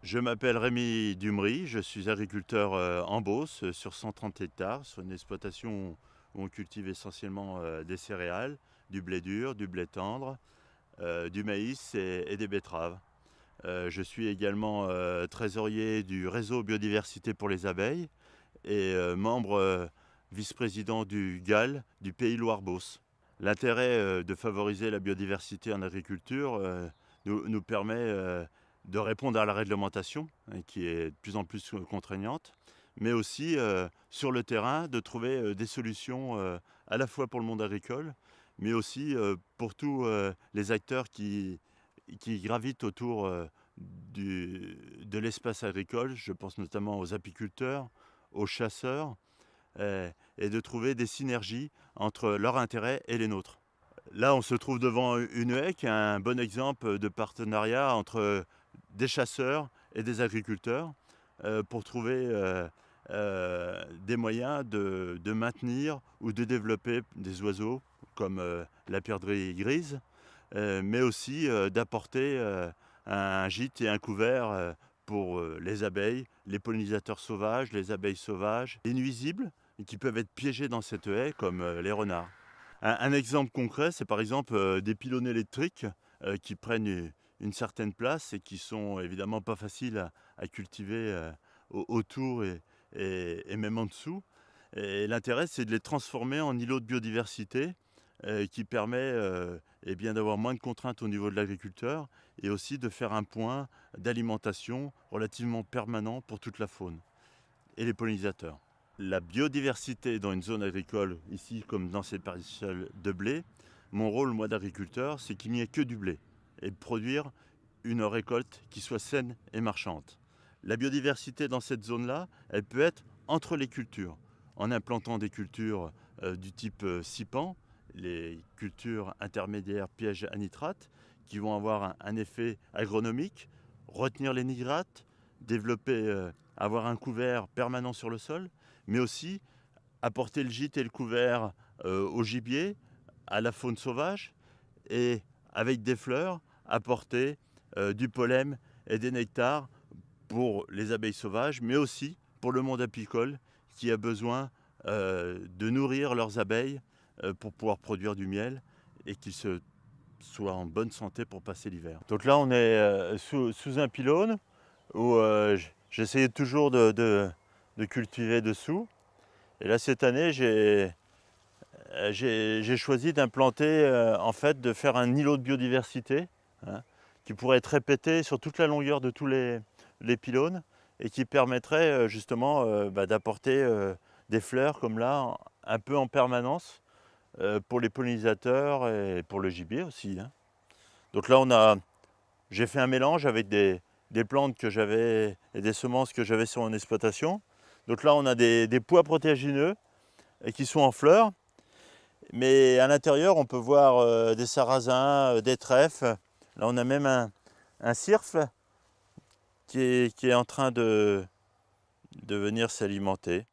Je m'appelle Rémi Dumry, je suis agriculteur en Beauce sur 130 hectares, sur une exploitation où on cultive essentiellement des céréales, du blé dur, du blé tendre, du maïs et des betteraves. Je suis également trésorier du réseau biodiversité pour les abeilles et membre vice-président du GAL du Pays Loire-Beauce. L'intérêt de favoriser la biodiversité en agriculture nous permet de répondre à la réglementation, qui est de plus en plus contraignante, mais aussi sur le terrain de trouver des solutions à la fois pour le monde agricole, mais aussi pour tous les acteurs qui gravitent autour de l'espace agricole. Je pense notamment aux apiculteurs, aux chasseurs, et de trouver des synergies entre leurs intérêts et les nôtres. Là, on se trouve devant une haie qui est un bon exemple de partenariat entre des chasseurs et des agriculteurs pour trouver des moyens de maintenir ou de développer des oiseaux comme la perdrix grise, mais aussi d'apporter un gîte et un couvert pour les abeilles, les pollinisateurs sauvages, les abeilles sauvages, les nuisibles qui peuvent être piégés dans cette haie comme les renards. Un exemple concret, c'est par exemple des pylônes électriques qui prennent une certaine place et qui sont évidemment pas faciles à cultiver autour et même en dessous. Et l'intérêt, c'est de les transformer en îlots de biodiversité qui permet eh bien, d'avoir moins de contraintes au niveau de l'agriculteur et aussi de faire un point d'alimentation relativement permanent pour toute la faune et les pollinisateurs. La biodiversité dans une zone agricole, ici comme dans cette parcelle de blé, mon rôle, moi, d'agriculteur, c'est qu'il n'y ait que du blé et de produire une récolte qui soit saine et marchande. La biodiversité dans cette zone-là, elle peut être entre les cultures, en implantant des cultures du type SIPAN, les cultures intermédiaires pièges à nitrate, qui vont avoir un effet agronomique, retenir les nitrates, développer, avoir un couvert permanent sur le sol, mais aussi apporter le gîte et le couvert au gibier, à la faune sauvage, et avec des fleurs, apporter du pollen et des nectars pour les abeilles sauvages, mais aussi pour le monde apicole qui a besoin de nourrir leurs abeilles pour pouvoir produire du miel et qu'ils soient en bonne santé pour passer l'hiver. Donc là, on est sous un pylône où j'essayais toujours de cultiver dessous. Et là, cette année, j'ai choisi d'implanter, en fait, de faire un îlot de biodiversité, hein, qui pourrait être répété sur toute la longueur de tous les pylônes et qui permettrait justement d'apporter des fleurs comme là, un peu en permanence, pour les pollinisateurs et pour le gibier aussi, hein. Donc là, j'ai fait un mélange avec des plantes que j'avais et des semences que j'avais sur mon exploitation. Donc là, on a des pois protéagineux et qui sont en fleurs. Mais à l'intérieur, on peut voir des sarrasins, des trèfles. Là, on a même un cirfle qui est en train de venir s'alimenter.